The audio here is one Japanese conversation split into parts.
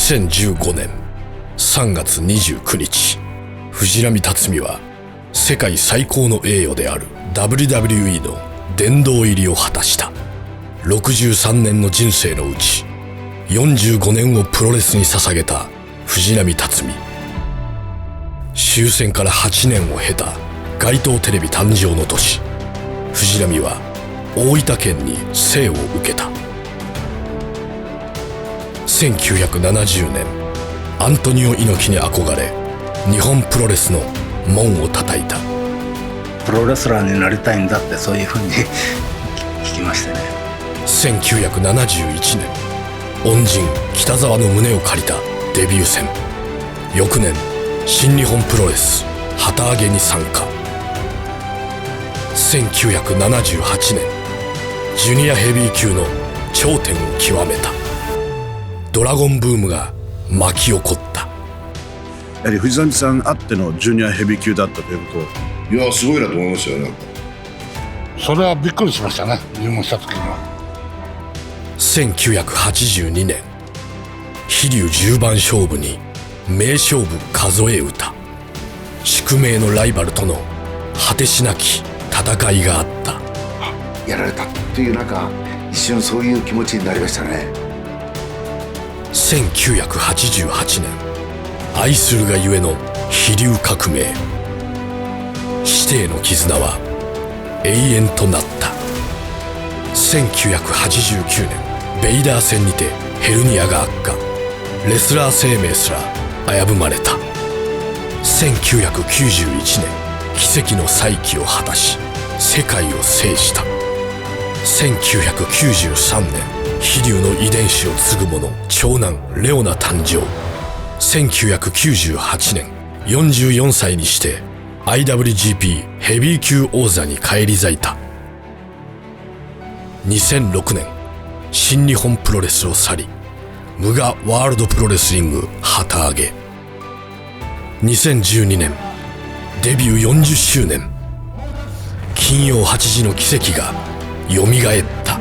2015年3月29日、藤波辰巳は世界最高の栄誉である WWE の殿堂入りを果たした。63年の人生のうち45年をプロレスに捧げた藤波辰巳。終戦から8年を経た街頭テレビ誕生の年、藤波は大分県に生を受けた。1970年、アントニオ猪木に憧れ日本プロレスの門を叩いた。プロレスラーになりたいんだって、そういうふうに聞きましてね。1971年、恩人北沢の胸を借りたデビュー戦。翌年、新日本プロレス旗揚げに参加。1978年、ジュニアヘビー級の頂点を極めた。ドラゴンブームが巻き起こった。やはり藤波さんあってのジュニアヘビー級だったということ。いや、すごいなと思いましたよ。なんかそれはびっくりしましたね、入門した時には。1982年、飛龍10番勝負に名勝負数え歌。宿命のライバルとの果てしなき戦いがあった。やられたっていう、なんか一瞬そういう気持ちになりましたね。1988年、愛するがゆえの飛龍革命。師弟の絆は永遠となった。1989年、ベイダー戦にてヘルニアが悪化。レスラー生命すら危ぶまれた。1991年、奇跡の再起を果たし世界を制した。1993年、飛龍の遺伝子を継ぐ者、長男レオナ誕生。1998年、44歳にして IWGP ヘビー級王座に返り咲いた。2006年、新日本プロレスを去り、無我ワールドプロレスリング旗揚げ。2012年、デビュー40周年。金曜8時の奇跡がよみがえった。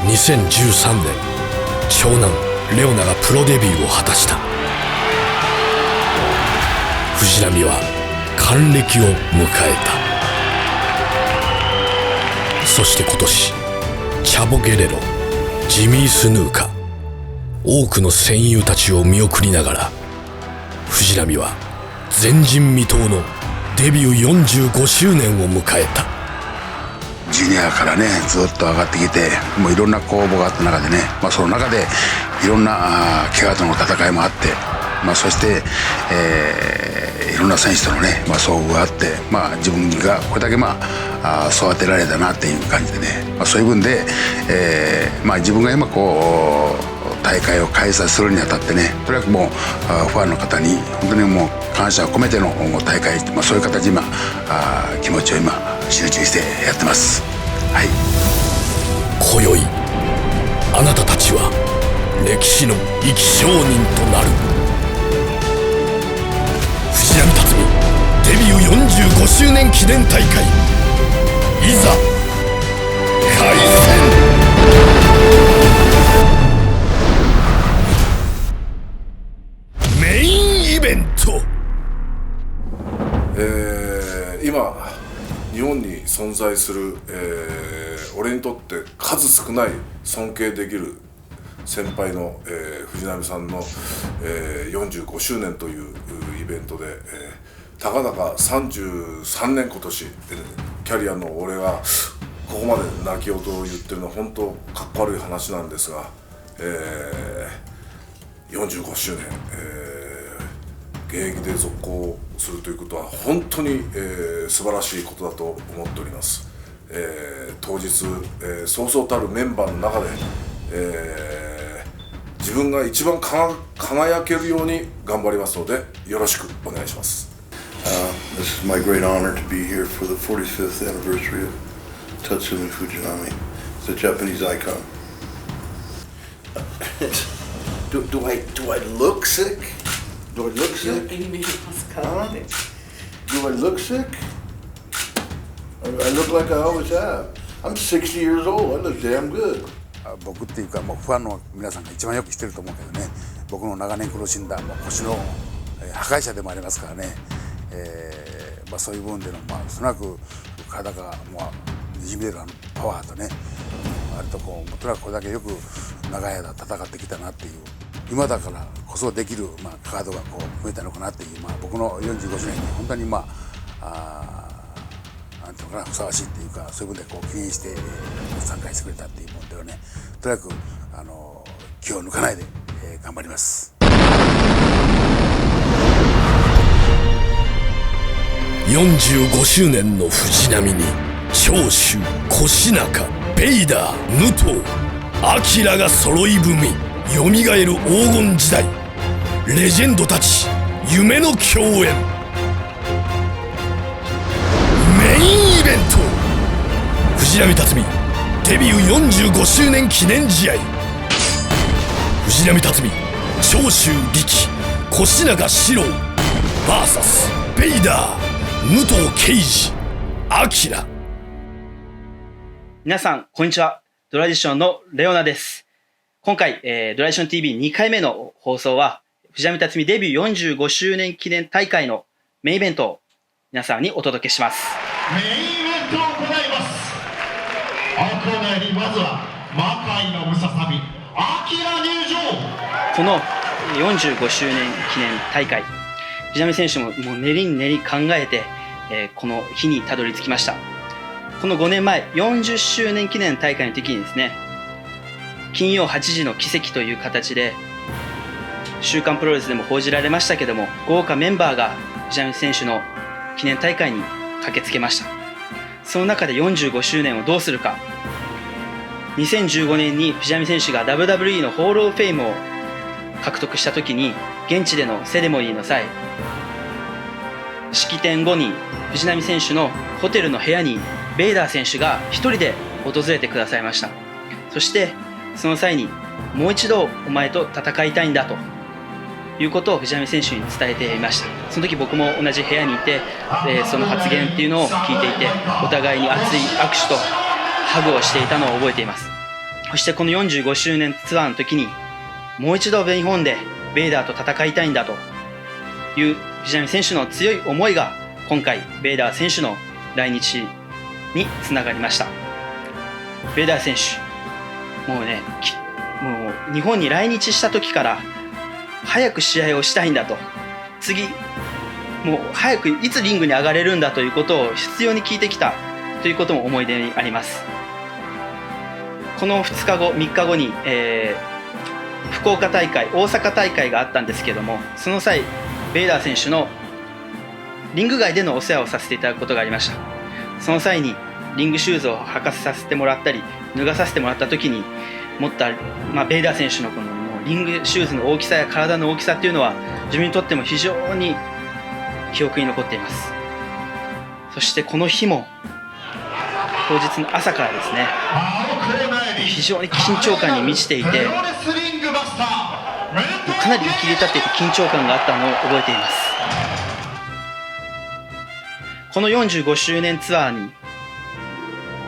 2013年、長男レオナがプロデビューを果たした。藤波は還暦を迎えた。そして今年、チャボ・ゲレロ、ジミー・スヌーカ、多くの戦友たちを見送りながら、藤波は前人未到のデビュー45周年を迎えた。ジュニアからね、ずっと上がってきて、もういろんな公募があった中でね、その中でいろんな怪我との戦いもあって、そして、いろんな選手とのね、遭遇があって、自分がこれだけ育てられたなっていう感じでね、そういう分で、自分が今大会を開催するにあたってね、とにかくもうファンの方に本当にもう感謝を込めての大会、そういう形で気持ちを今集中してやってます。はい。今宵、あなたたちは歴史の生き証人となる。藤波辰巳デビュー45周年記念大会、いざ開戦。メインイベント。今日本に存在する、俺にとって数少ない尊敬できる先輩の、藤波さんの、45周年というイベントで、たかだか33年今年、キャリアの俺がここまで泣き言を言ってるのは本当かっこ悪い話なんですが、45周年、現役で続行するということは本当に、素晴らしいことだと思っております。当日、そうそうたるメンバーの中で、自分が一番輝けるように頑張りますので、よろしくお願いします。This is my great honor to be here for the 45th anniversary of Tatsumi Fujinami, the Japanese icon. Do I look sick? Do I look sick? Huh? Do I look sick? I look like I always have. I'm 60 years old. I look damn good. 僕っていうかもうファンの皆さんが一番よく知ってると思うけどね、僕の長年苦しんだもう腰の破壊者でもありますからね、そういう部分でのそのなく体がもうにじみ出るパワーとね、割とこうとにかくこれだけよく長い間戦ってきたなっていう、今だからこそできるカードがこう増えたのかなっていう、僕の45周年に本当になんていうのかな、ふさわしいっていうか、そういう部分でこう記念して参加してくれたっていうものではね、とにかく気を抜かないで、頑張ります。45周年の藤波に長州、越中、ベイダー、武藤、明が揃い踏み、よみがえる黄金時代、レジェンドたち夢の共演。メインイベント、藤波辰巳デビュー45周年記念試合。藤波辰巳、長州力、越中史郎 VS ベイダー、武藤敬司、明。皆さんこんにちは。ドラディションのレオナです。今回、ドラディション TV2 回目の放送は藤波辰巳デビュー45周年記念大会のメインイベントを皆さんにお届けします。メインイベントを行います。青コーナーにまずは魔界のムササビ、明入場。この45周年記念大会、藤波選手ももう練りに練り考えて、この日にたどり着きました。この5年前40周年記念大会の時にですね、金曜8時の奇跡という形で週刊プロレスでも報じられましたけども、豪華メンバーが藤波選手の記念大会に駆けつけました。その中で45周年をどうするか。2015年に藤波選手が WWE のホールオブフェイムを獲得した時に、現地でのセレモニーの際、式典後に藤波選手のホテルの部屋にベイダー選手が一人で訪れてくださいました。そしてその際に、もう一度お前と戦いたいんだということを藤波選手に伝えていました。その時僕も同じ部屋にいて、その発言っていうのを聞いていて、お互いに熱い握手とハグをしていたのを覚えています。そしてこの45周年ツアーの時に、もう一度日本でベイダーと戦いたいんだという藤波選手の強い思いが、今回ベイダー選手の来日につながりました。ベイダー選手、もうね、もう日本に来日した時から早く試合をしたいんだと、次もう早くいつリングに上がれるんだということを必要に聞いてきたということも思い出にあります。この2日後3日後に、福岡大会、大阪大会があったんですけども、その際ベイダー選手のリング外でのお世話をさせていただくことがありました。その際にリングシューズを履かさせてもらったり脱がさせてもらった時に持った、ベイダー選手のこのリングシューズの大きさや体の大きさっていうのは、自分にとっても非常に記憶に残っています。そしてこの日も当日の朝からですね、非常に緊張感に満ちていて、かなり見切り立っていて緊張感があったのを覚えています。この45周年ツアーに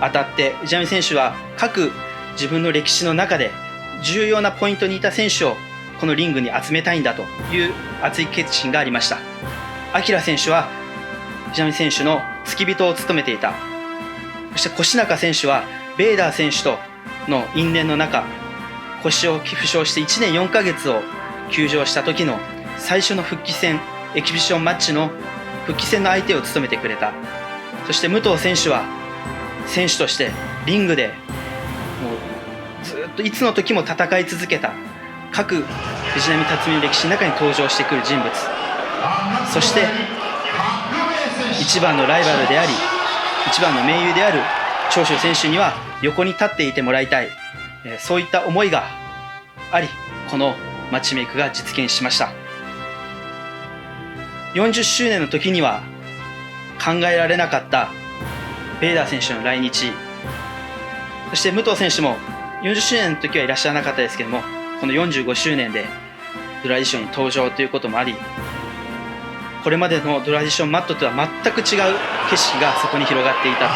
あたって藤波選手は各自分の歴史の中で重要なポイントにいた選手をこのリングに集めたいんだという熱い決心がありました。明選手は藤波選手の付き人を務めていた。そして越中選手はベイダー選手との因縁の中、腰を負傷して1年4ヶ月を休場した時の最初の復帰戦、エキビションマッチの復帰戦の相手を務めてくれた。そして武藤選手は選手としてリングでもうずっといつの時も戦い続けた、各藤波辰巳の歴史の中に登場してくる人物、そして一番のライバルであり一番の盟友である長州選手には横に立っていてもらいたい、そういった思いがあり、このマッチメイクが実現しました。40周年の時には考えられなかったベイダー選手の来日、そして武藤選手も40周年の時はいらっしゃらなかったですけども、この45周年でドラディションに登場ということもあり、これまでのドラディションマットとは全く違う景色がそこに広がっていたと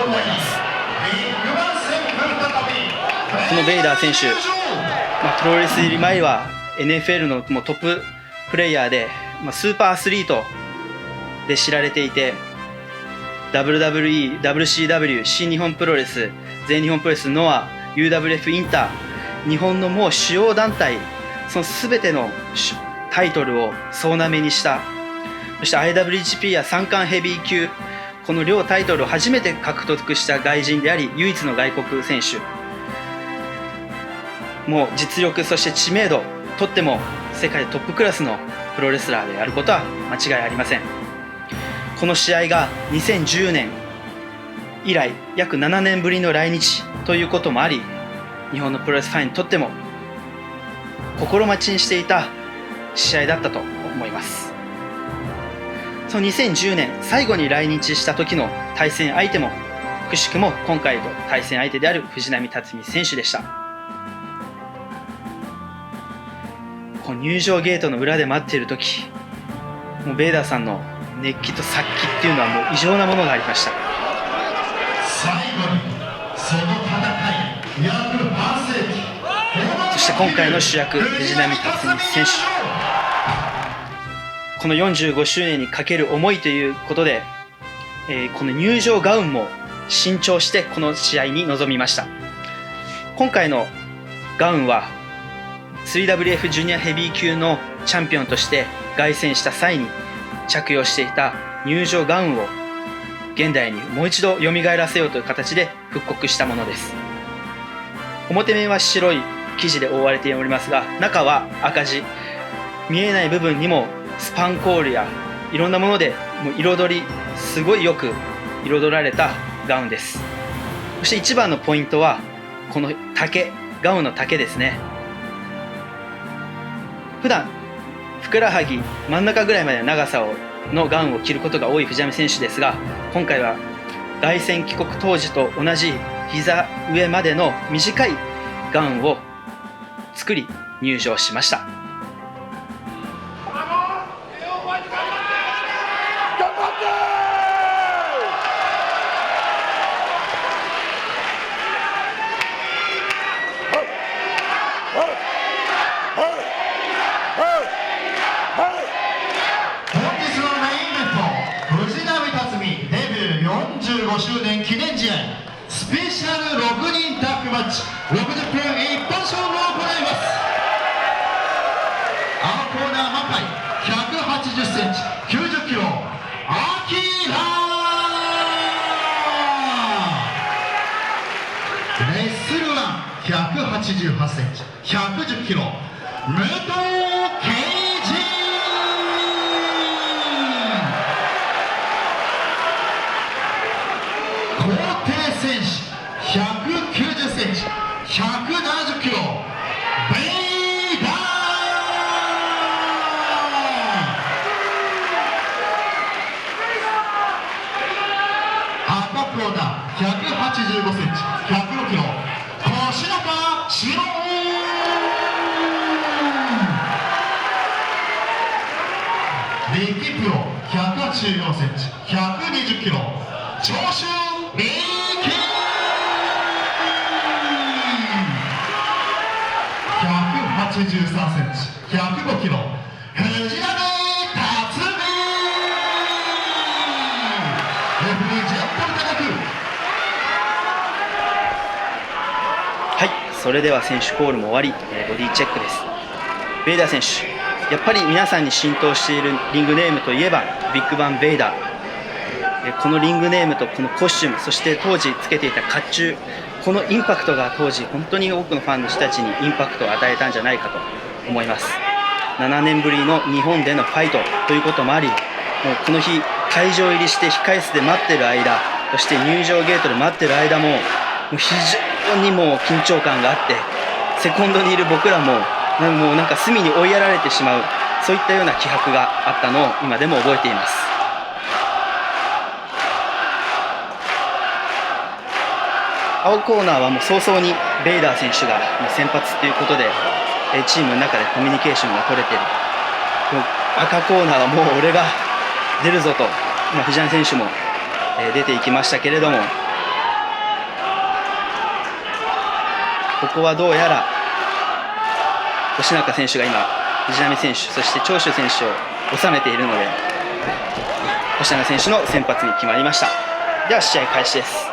思います。このベイダー選手、プロレス入り前は NFL のもうトッププレイヤーで、スーパーアスリートで知られていて、 WWE、WCW、新日本プロレス、全日本プロレス、ノア、 UWF インター、日本のもう主要団体、その全てのタイトルを総なめにした。そして IWGP や三冠ヘビー級、この両タイトルを初めて獲得した外人であり、唯一の外国選手。もう実力、そして知名度とっても世界トップクラスのプロレスラーであることは間違いありません。この試合が2010年以来約7年ぶりの来日ということもあり、日本のプロレスファンにとっても心待ちにしていた試合だったと思います。その2010年最後に来日した時の対戦相手もくしくも今回の対戦相手である藤波辰巳選手でした。この入場ゲートの裏で待っている時、もうベイダーさんの熱気と殺気っていうのはもう異常なものがありました。最後にその戦い約半世紀、そして今回の主役藤波辰巳選手、この45周年にかける思いということで、この入場ガウンも新調してこの試合に臨みました。今回のガウンは 3WF ジュニアヘビー級のチャンピオンとして凱旋した際に着用していた入場ガウンを現代にもう一度蘇らせようという形で復刻したものです。表面は白い生地で覆われておりますが、中は赤地、見えない部分にもスパンコールやいろんなものでもう彩り、すごいよく彩られたガウンです。そして一番のポイントはこの丈、ガウンの丈ですね。普段ふくらはぎ真ん中ぐらいまでの長さのガウンを着ることが多い藤波選手ですが、今回は凱旋帰国当時と同じ膝上までの短いガウンを作り入場しました。45周年記念試合スペシャル6人タッグマッチ60分一本勝負を行います。青コーナーマカイ180センチ90キロアキラー、レッスルワン188センチ110キロ武藤敬司、皇帝選手190センチ170キロベイダー、赤コーナー185センチ106キロ腰中四郎、力プロ184センチ120キロ長州力、183センチ105キロ藤波辰巳、レフリージェットル高く。はい、それでは選手コールも終わり、ボディチェックです。ベイダー選手、やっぱり皆さんに浸透しているリングネームといえばビッグバンベイダー。このリングネームとこのコスチューム、そして当時つけていた甲冑、このインパクトが当時本当に多くのファンの人たちにインパクトを与えたんじゃないかと思います。7年ぶりの日本でのファイトということもあり、もうこの日会場入りして控室で待ってる間、そして入場ゲートで待ってる間も非常にもう緊張感があって、セコンドにいる僕らももうなんか隅に追いやられてしまう、そういったような気迫があったのを今でも覚えています。青コーナーはもう早々にベイダー選手が先発ということでチームの中でコミュニケーションが取れている。もう赤コーナーはもう俺が出るぞと、藤波選手も出ていきましたけれども、ここはどうやら吉中選手が今藤波選手、そして長州選手を収めているので、吉永選手の先発に決まりました。では試合開始です。